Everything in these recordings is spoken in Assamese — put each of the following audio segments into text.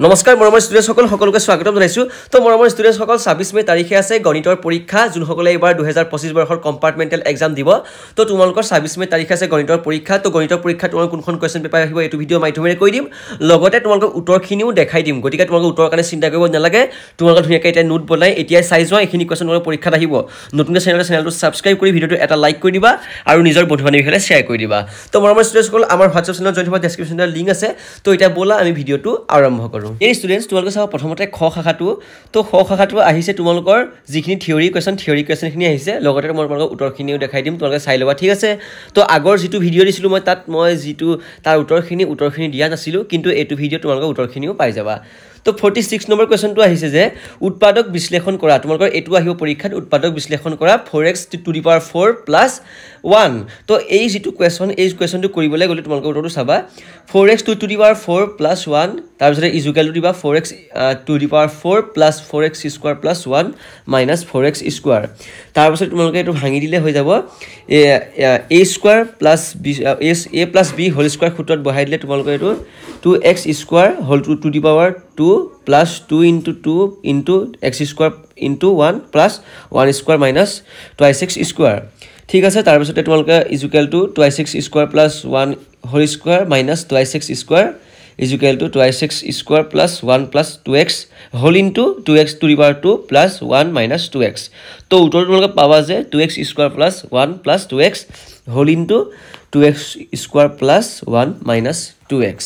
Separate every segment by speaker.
Speaker 1: নমস্কাৰ মৰমৰ ষ্টুডেণ্টছ সকলোকে স্বাগতম জনাইছো তো মৰমৰ ষ্টুডেণ্টছ 26 মে তাৰিখে আছে গণিতৰ পৰীক্ষা যোনসকলে এবাৰ 2025 বৰ্ষৰ কম্পাৰ্টমেণ্টেল এক্সাম দিব তো তোমালোকৰ 26 মে তাৰিখে আছে গণিতৰ পৰীক্ষা তো গণিতৰ পৰীক্ষা তোমালোক কোনখন কোৱেশ্চন পেপাৰ আহিব এটো ভিডিও মাধ্যমেৰে কৈ দিম লগতে তোমালোক উত্তৰখিনিও দেখাই দিম গতিকে তোমালোক উত্তৰ কাৰণে চিন্তা কৰিব নালাগে তোমালোক ধুনিয়াকৈ এটা নোট বনাই এতিয়া চাই যোৱা এখিনি কোৱেশ্চন তোমালোক পৰীক্ষাত আহিব নতুন চেনেলটো সাবস্ক্ৰাইব কৰি ভিডিওটো এটা লাইক কৰি দিবা আৰু নিজৰ বন্ধু-বান্ধৱীৰ সৈতে শ্বেয়াৰ কৰি দিবা তো মৰমৰ ষ্টুডেণ্টছ আমাৰ WhatsApp চেনেলত জয়েন হ'ব ডেসক্ৰিপচনত লিংক আছে তো এটা বলা আমি ভিডিওটো আৰম্ভ কৰো এই ষ্টুডেণ্টছ তোমালোক চাও প্ৰথমতে খ শাখাটো তো খ শাখাটো আহিছে তোমালোকৰ যিখিনি থিওৰি কোৱেশ্চন খিনি আহিছে লগতে মই তোমালোকক উত্তৰখিনিও দেখাই দিম তোমালোকে চাই লবা ঠিক আছে তো আগৰ যিটো ভিডিও দিছিলো মই তাত মই যিটো তাৰ উত্তৰখিনি দিয়া নাছিলো কিন্তু এটো ভিডিও তোমালোকক উত্তৰখিনিও পাই যাবা তো 46 নম্বৰ কোৱেশ্চনটো আহিছে যে উৎপাদক বিশ্লেষণ কৰা তোমালোকৰ এটো আহিব পৰীক্ষাত উৎপাদক বিশ্লেষণ কৰা 4x to the power 4 plus 1 তো এই যিটো কোৱেশ্চনটো কৰিবলৈ গলে তোমালোকৰ উত্তৰটো চাবা 4x to the power 4 plus 1 তাৰ পিছতে ইজ ইকুৱেল টু দিবা 4x to the power 4 plus 4x square plus 1 minus 4x square তাৰ পিছত তোমালোকে এটো ভাঙি দিলে হৈ যাব a square plus b a plus b whole square সূত্ৰত বহাই দিলে তোমালোকে এটো 2x square whole to the power 2 plus 2 into 2 into x square into 1 plus 1 square minus 2x square ঠিক আছে তাৰ পিছতে তোমালোকে is equal to 2x square plus 1 whole square minus 2x square is equal to 2x square plus 1 plus 2x whole into 2x to the power 2 plus 1 minus 2x তো উত্তৰটো তোমালোকে পাবা যে 2x square plus 1 plus 2x whole into 2x square plus 1 minus 2x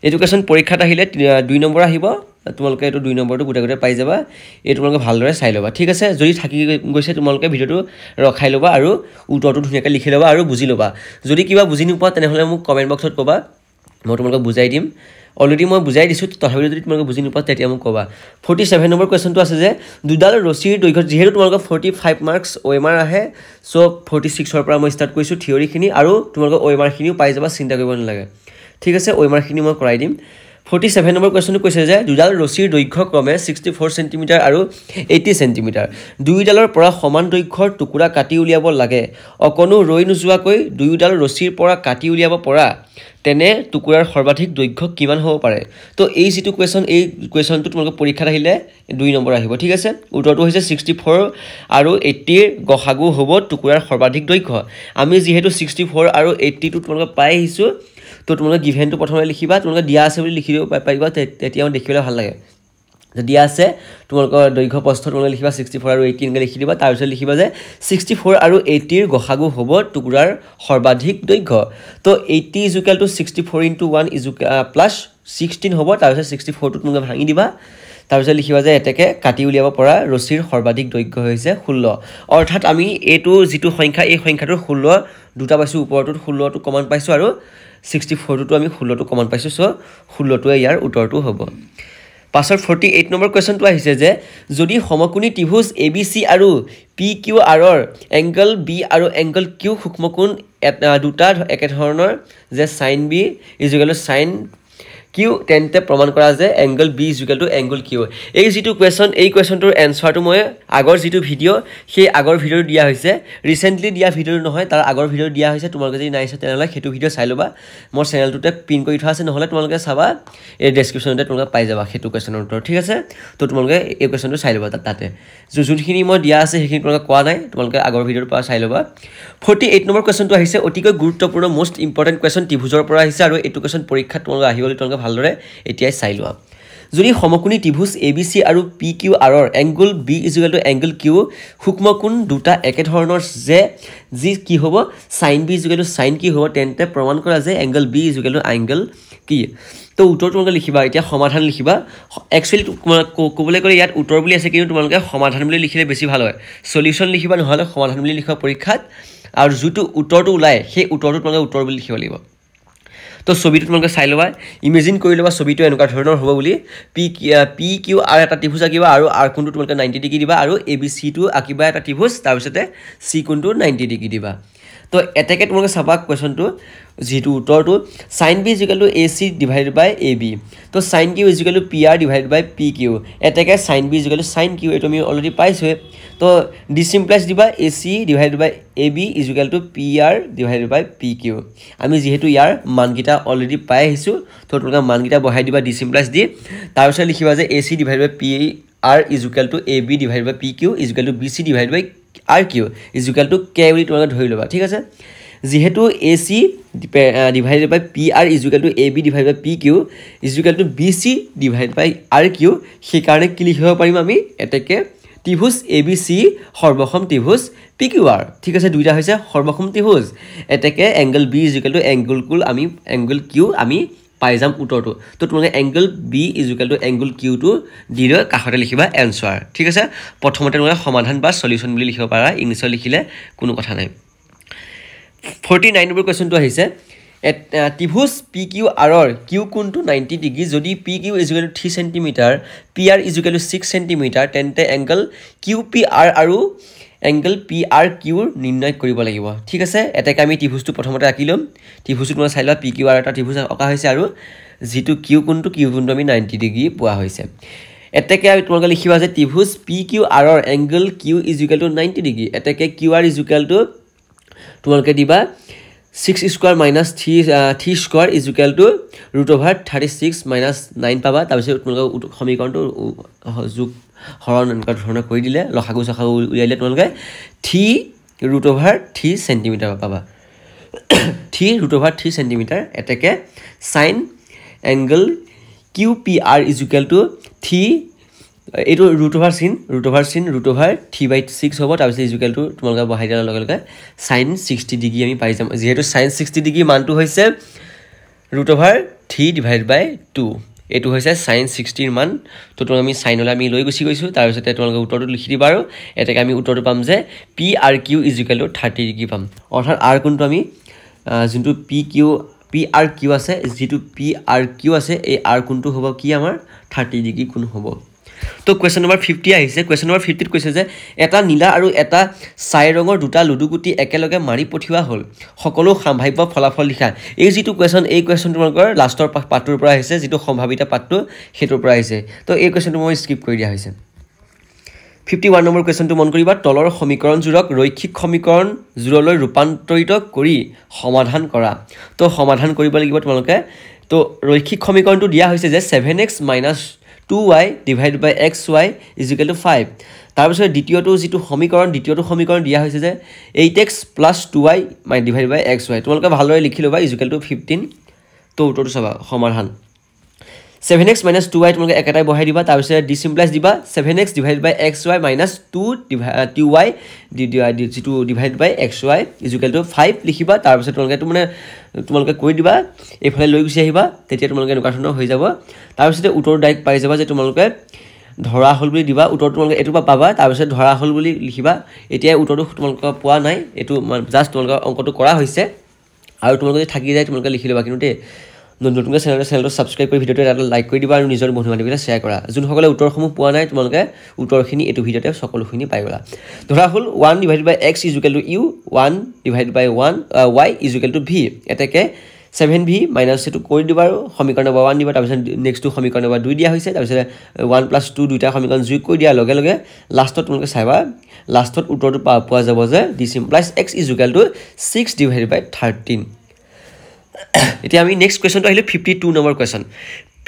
Speaker 1: education পৰীক্ষাত আহিলে 2 নম্বৰ আহিব তোমালোকে এটো 2 নম্বৰটো গুটা পাই যাবা এই তোমালোকে ভালদৰে চাই লবা ঠিক আছে যদি থাকি গৈছে তোমালোকে ভিডিওটো ৰখাই লবা আৰু উত্তৰটো ধুনিয়াকৈ লিখি লবা আৰু বুজি লবা যদি কিবা বুজি নোপোৱা তেনেহলে মোক কমেন্ট বক্সত কবা মই তোমালোকক বুজাই দিম অলৰেডি মই বুজাই দিছো তথাপিও যদি তোমালোকে বুজি নোপোৱা তেতিয়া মোক কবা 47 নম্বৰ কোৱেশ্চনটো আছে যে দুডাল ৰছিৰ দৈৰ্ঘ্য যেহেতু তোমালোকৰ 45 মাৰ্কস OMR আহে সো 46 ৰ পৰা মই ষ্টাৰ্ট কৰিছো থিওৰি খিনি আৰু তোমালোকৰ OMR খিনিও পাই যাবা চিন্তা কৰিব নালাগে ঠিক আছে OMR খিনি মই কৰাই দিম 47 নম্বৰ কোৱেশ্চনটো কৈছে যে দুডাল ৰছিৰ দৈৰ্ঘ্য ক্ৰমে 64 সেমি আৰু 80 সেমি দুইডালৰ পৰা সমান দৈৰ্ঘ্যৰ টুকুৰা কাটি উলিয়াব লাগে অকনো ৰৈ নোযোৱাকৈ দুইডাল ৰছিৰ পৰা কাটি উলিয়াব পৰা তেনে টুকুৰাৰ সৰ্বাধিক দৈৰ্ঘ্য কিমান হ'ব পাৰে তো এই যিটো কোৱেশ্চনটো তোমালোকৰ পৰীক্ষাত আহিলে 2 নম্বৰ আহিব ঠিক আছে উত্তৰটো হৈছে 64 আৰু 80 ৰ গসাগু হ'ব টুকুৰাৰ সৰ্বাধিক দৈৰ্ঘ্য আমি যেহেতু 64 আৰু 80 টো তোমালোকে পাই আহিছো তো তোমালোকে গিভেনটো প্ৰথমে লিখিবা তোমালোকে দিয়া আছে বুলি লিখি দিব পাৰিবা তেতিয়া দেখিবলৈ ভাল লাগে দিয়া আছে তোমালোকৰ দৈৰ্ঘ্য প্ৰস্থ তোমালোকে লিখিবা 64 আৰু 80 এনেকৈ লিখি দিবা তাৰ পিছত লিখিবা যে 64 আৰু 80 ৰ গসাগু হ'ব টুকুৰাৰ সৰ্বাধিক দৈৰ্ঘ্য তো 80 is equal to 64 into 1 is plus 16 হ'ব তাৰ পিছত 64 টো তোমালোকে ভাঙি দিবা তাৰ পিছত লিখিবা যে এটাকে কাটি উলিয়াব পৰা ৰছিৰ সৰ্বাধিক দৈৰ্ঘ্য হৈছে 16 অৰ্থাৎ আমি এটো যিটো সংখ্যা এই সংখ্যাটোৰ 16 দুটা পাইছো ওপৰটোত 16 টো কমন পাইছো আৰু 64 টো আমি 16 টো কমন পাইছো সো 16 টো ইয়াৰ উত্তৰটো হ'ব পাছৰ 48 নম্বৰ কোৱেশ্চনটো আহিছে যে যদি সমকোণী ত্ৰিভুজ ABC আৰু PQR ৰ এংগল B আৰু এংগল Q সূক্ষ্মকোণ দুটা একে ধৰণৰ যে sin B = sin Q তেন্তে প্ৰমাণ কৰা যে এংগল B = এংগল Q এই যিটো কোৱেশ্চন এই কোৱেশ্চনটোৰ এনসাৰটো মই আগৰ যিটো ভিডিও সেই আগৰ ভিডিও দিয়া হৈছে ৰিসেন্টলি দিয়া ভিডিও নহয় তাৰ আগৰ ভিডিও দিয়া হৈছে তোমালোকে যদি নাইছে তেনেহলে হেতু ভিডিও চাই লবা মোৰ চেনেলটোতে পিন কৰি থোৱা আছে নহলে তোমালোকে চাবা এই ডেসক্ৰিপচনতে তোমালোকে পাই যাবা হেতু কোৱেশ্চনৰ উত্তৰ ঠিক আছে তো তোমালোকে এই কোৱেশ্চনটো চাই লবা তাতে যোনখিনি মই দিয়া আছে সেইখিনি তোমালোকে কোৱা নাই তোমালোকে আগৰ ভিডিওৰ পৰা চাই লবা 48 নম্বৰ কোৱেশ্চনটো আহিছে অতিকৈ গুৰুত্বপূৰ্ণ মোষ্ট ইম্পৰ্টেন্ট কোৱেশ্চন ত্ৰিভুজৰ পৰা আহিছে আৰু এই কোৱেশ্চন পৰীক্ষাত তোমালোকে আহিবলৈ তোমালোকে ভালদৰে এতিয়াই চাই লোৱা যদি সমকোণী ত্ৰিভুজ ABC আৰু PQR ৰ এংগল B = এংগল Q সূক্ষ্মকোণ দুটা একে ধৰণৰ যে যি কি হ'ব sin B = sin Q হ'ব তেন্তে প্ৰমাণ কৰা যে এংগল B = এংগল কি তো উত্তৰটো তোমালোকে লিখিবা এতিয়া সমাধান লিখিবা একচুয়ালি ক'বলৈ গ'লে ইয়াত উত্তৰ বুলি আছে কিন্তু তোমালোকে সমাধান বুলি লিখিলে বেছি ভাল হয় সলিউশন লিখিবা নহলে সমাধান বুলি লিখা পৰীক্ষাত আৰু যেটো উত্তৰটো ওলাই সেই উত্তৰটো তোমালোকে উত্তৰ বুলি লিখিব লাগিব তো ছবিটো তোমালোকে চাই লবা ইমেজিন কৰি লবা ছবিটো এনেকুৱা ধৰণৰ হ'ব বুলি PQR এটা ত্ৰিভুজ আঁকিবা আৰু R কোণটো তোমালোকে 90 ডিগ্ৰী দিবা আৰু ABC টো আঁকিবা এটা ত্ৰিভুজ তাৰ পিছতে C কোণটো 90 ডিগ্ৰী দিবা তো এটাকে তোমালোকে চাবা কুৱেশ্যনটো যিটো উত্তৰটো sin b = ac / ab তো sin q = pr / pq এটাকে sin b = sin q এটো আমি অলৰেডি পাইছোৱে তো দিছ ইমপ্লাইজ দিবা ac / ab = pr / pq আমি যেহেতু ইয়াৰ মানকিটা অলৰেডি পাই আহিছো তো তোমালোকে মানকিটা বহাই দিবা দিছ ইমপ্লাইজ দি তাৰ পিছত লিখিবা যে ac / pr = ab / pq = bc / rq k বুলি তোমালোকে ধৰি ল'বা ঠিক আছে যেহেতু ac divided by pr = ab divided by pq = bc divided by rq সেই কাৰণে কি লিখিব পাৰিম আমি এটাকে ত্ৰিভুজ abc সৰ্বসম ত্ৰিভুজ pqr ঠিক আছে দুইটা হৈছে সৰ্বসম ত্ৰিভুজ এটাকে এংগল b = এংগল q আমি পাই যাম উত্তৰটো তো তোমালোকে এংগল b = এংগল q টো দিলৈ কাষতে লিখিবা এনসাৰ ঠিক আছে প্ৰথমতে তোমালোকে সমাধান বা সলিউশন বুলি লিখিব পাৰা ইংলিছত লিখিলে কোনো কথা নাই 49 নম্বৰ কোৱেশ্যনটো আহিছে ত্ৰিভুজ PQR ৰ q কোণটো 90 ডিগ্ৰী যদি PQ = 3 cm PR = 6 cm তেন্তে এংগল QPR আৰু এংগল PRQ নিৰ্ণয় কৰিব লাগিব ঠিক আছে এটাকে আমি ত্ৰিভুজটো প্ৰথমতে আঁকি লম ত্ৰিভুজটো তোমাৰ চাই লোৱা PQR এটা ত্ৰিভুজ অঁকা হৈছে আৰু যিটো q কোণটো আমি 90 ডিগ্ৰী পোৱা হৈছে এটাকে আমি তোমালোকে লিখিবা যে ত্ৰিভুজ PQR ৰ এংগল q = 90 ডিগ্ৰী এটাকে QR = তোমালোকে দিবা 6 square minus 3 square √36 minus 9 পাবা তাৰ পিছত তোমালোকে সমীকৰণটো যোগ হৰণ এনেকুৱা ধৰণৰ কৰি দিলে লসাগু সখাগু উলিয়াইলে তোমালোকে 3√3 cm পাবা 3√3 cm এটাকে sin angle QPR = 3 এইটো √3/6 হ'ব তাৰ পিছত = তোমালোকে বহাই দিয়াৰ লগে লগে sin 60 ডিগ্ৰী আমি পাই যাম যেহেতু sin 60 ডিগ্ৰী মানটো হৈছে √3/2 এটো হৈছে sin 60 ৰ মান তো আমি sin লৈ আমি লৈ গুছি গৈছো তাৰ পিছত তোমালোকে উত্তৰটো লিখি দিবা আৰু এটাকে আমি উত্তৰটো পাম যে PRQ = 30 ডিগ্ৰী পাম অৰ্থাৎ r কোণটো আমি যোনটো PRQ আছে যেটো PRQ আছে এই r কোণটো হ'ব কি আমাৰ 30 ডিগ্ৰী কোণ হ'ব তো কোৱেশ্যন নম্বৰ 50 আহিছে কোৱেশ্যন নম্বৰ 50 ত কৈছে যে এটা নীলা আৰু এটা ছাই ৰঙৰ দুটা লুডুগুটি একেলগে মাৰি পঠিওৱা হ'ল সকলো সম্ভাৱ্য ফলাফল লিখা এই যেটো কোৱেশ্যন এই কোৱেশ্যন তোমালোকৰ লাষ্টৰ পাঠটোৰ পৰা আহিছে যেটো সম্ভাৱিত পাঠটো হেতুৰ পৰা আহিছে তো এই কোৱেশ্যনটো মই স্কিপ কৰি দিয়া হৈছে 51 নম্বৰ কোৱেশ্যনটো মন কৰিবা তলৰ সমীকৰণ জোৰক ৰৈখিক সমীকৰণ জোৰলৈ ৰূপান্তৰিত কৰি সমাধান কৰা তো সমাধান কৰিব লাগিব তোমালোকে তো ৰৈখিক সমীকৰণটো দিয়া হৈছে যে 7x - 2y divided by xy = 5 তাৰ পিছত দ্বিতীয়টো যেটো সমীকৰণ দিয়া হৈছে যে 8x + 2y divided by xy তোমালোকে ভালদৰে লিখি লবা = 15 তো উত্তৰটো চাবা সমাধান 7x - 2y তোমালোকে একেটাই বহাই দিবা তাৰ পিছত d সিম্পলাইজ দিবা 7x divided by xy - 2y যেটো divided by xy = 5 লিখিবা তাৰ পিছত তোমালোকে কৈ দিবা এফালে লৈ গুছি আহিবা তেতিয়া তোমালোকে এনেকুৱা ধৰণৰ হৈ যাব তাৰ পিছত উত্তৰ ডাইৰেক্ট পাই যাবা যে তোমালোকে ধৰা হল বুলি দিবা উত্তৰ তোমালোকে এটো পাবা তাৰ পিছত ধৰা হল বুলি লিখিবা এতিয়া উত্তৰটো তোমালোকে পোৱা নাই এটো জাস্ট তোমালোকে অংকটো কৰা হৈছে আৰু তোমালোকে যদি থাকি যায় তোমালোকে লিখি লবা কিন্তু নতুনকৈ চেনেলটো সাবস্ক্ৰাইব কৰি ভিডিওটো এটা লাইক কৰি দিবা আৰু নিজৰ বন্ধু-বান্ধৱীলৈ শ্বেয়াৰ কৰা যোনসকলে উত্তৰসমূহ পোৱা নাই তোমালোকে উত্তৰখিনি এটো ভিডিওতে সকলোখিনি পাই গলা ধৰা হল 1 divided by x = u 1 divided by 1 y = v এটাকে 7v minus এটো কৰি দিবা আৰু সমীকৰণ নম্বৰ 1 দিবা তাৰ পিছত নেক্সটটো সমীকৰণ নম্বৰ 2 দিয়া হৈছে তাৰ পিছত 1 + 2 দুইটা সমীকৰণ যোগ কৰি দিয়া লগে লগে লাষ্টত তোমালোকে চাইবা লাষ্টত উত্তৰটো পোৱা যাব যে this implies x = 6 divided by 13 এতিয়া আমি নেক্সট কোৱেশ্যনটো আহিলে 52 নম্বৰ কোৱেশ্যন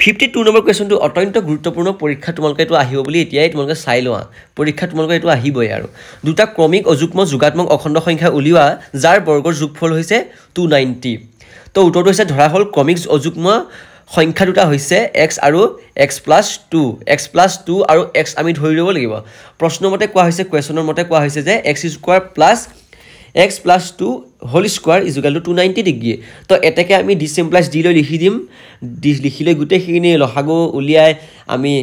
Speaker 1: 52 নম্বৰ কোৱেশ্যনটো অত্যন্ত গুৰুত্বপূৰ্ণ পৰীক্ষা তোমালোকে এটো আহিব বুলি এতিয়াই তোমালোকে চাই লোৱা পৰীক্ষা তোমালোকে এটো আহিবই আৰু দুটা ক্ৰমিক অযুগ্ম যোগাত্মক অখণ্ড সংখ্যা উলিওৱা যাৰ বৰ্গৰ যোগফল হৈছে 290 তো উত্তৰটো হৈছে ধৰা হল ক্ৰমিক অযুগ্ম সংখ্যা দুটা হৈছে x আৰু x + 2 আৰু x আমি ধৰি লব লাগিব প্ৰশ্নমতে কোৱা হৈছে কোৱেশ্যনৰ মতে কোৱা হৈছে যে x² + x + 2 whole square = 290 degree তো এটাকে আমি d সিম্পলাইজ d লৈ লিখি দিম লিখিলে গুটেখিনি লসাগু উলিয়াই আমি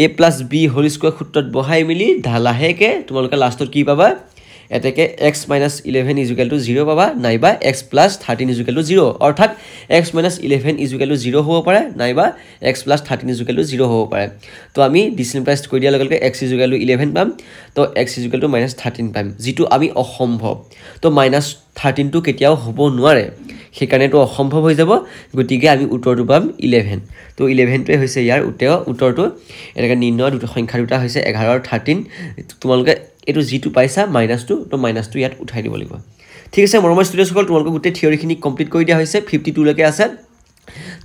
Speaker 1: a + b whole square সূত্ৰত বহাই মিলি লাহেকে তোমালোকে লাষ্টত কি পাবা এতেকে x - 11 = 0 পাবা নাইবা x + 13 = 0 অৰ্থাৎ x - 11 = 0 হ'ব পাৰে নাইবা x + 13 = 0 হ'ব পাৰে তো আমি ডিসিম্পলাইজ কৰি দিয়াৰ লগে লগে x = 11 পাম তো x = -13 পাম যেটো আমি অসম্ভৱ তো -13 টো কেতিয়াও হ'ব নোৱাৰে সেইকাৰণে তো অসম্ভৱ হৈ যাব গতিকে আমি উত্তৰটো পাম 11 তো 11 টোৱে হৈছে ইয়াৰ উত্তৰটো এনেকৈ নিৰ্ণয় দুটা সংখ্যা দুটা হৈছে 11 আৰু 13 তোমালোকে এটো যেটো পাইছা -2 তো -2 ইয়াত উঠাই দিব লাগিব ঠিক আছে মৰমৰ ষ্টুডেন্টসকল তোমালোকে গোটেই থিওৰিখিনি কমপ্লিট কৰি দিয়া হৈছে 52 লৈকে আছে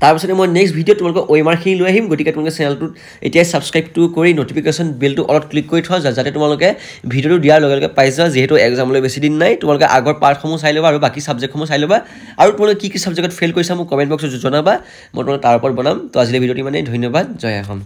Speaker 1: তাৰপিছতে মই নেক্সট ভিডিঅ তোমালোকক ওএমআৰখিনি লৈ আহিম গতিকে তোমালোকে চেনেলটোত এতিয়া সাবস্ক্ৰাইব কৰি নটিফিকেশন বেলটো অলট ক্লিক কৰি থোৱা যাতে তোমালোকে ভিডিঅটো দিয়াৰ লগে লগে পাই যোৱা যেহেতু এক্সামলৈ বেছি দিন নাই তোমালোকে আগৰ পাৰ্টসমূহ চাই ল'বা আৰু বাকি সাবজেক্টসমূহ চাই ল'বা আৰু তোমালোকে কি সাবজেক্টত ফেল কৰিছা মোক কমেন্ট বক্সত জনাবা মই তোমালোকক তাৰ ওপৰত বনাম তো আজিলৈ ভিডিঅটো মানে ধন্যবাদ জয় অসম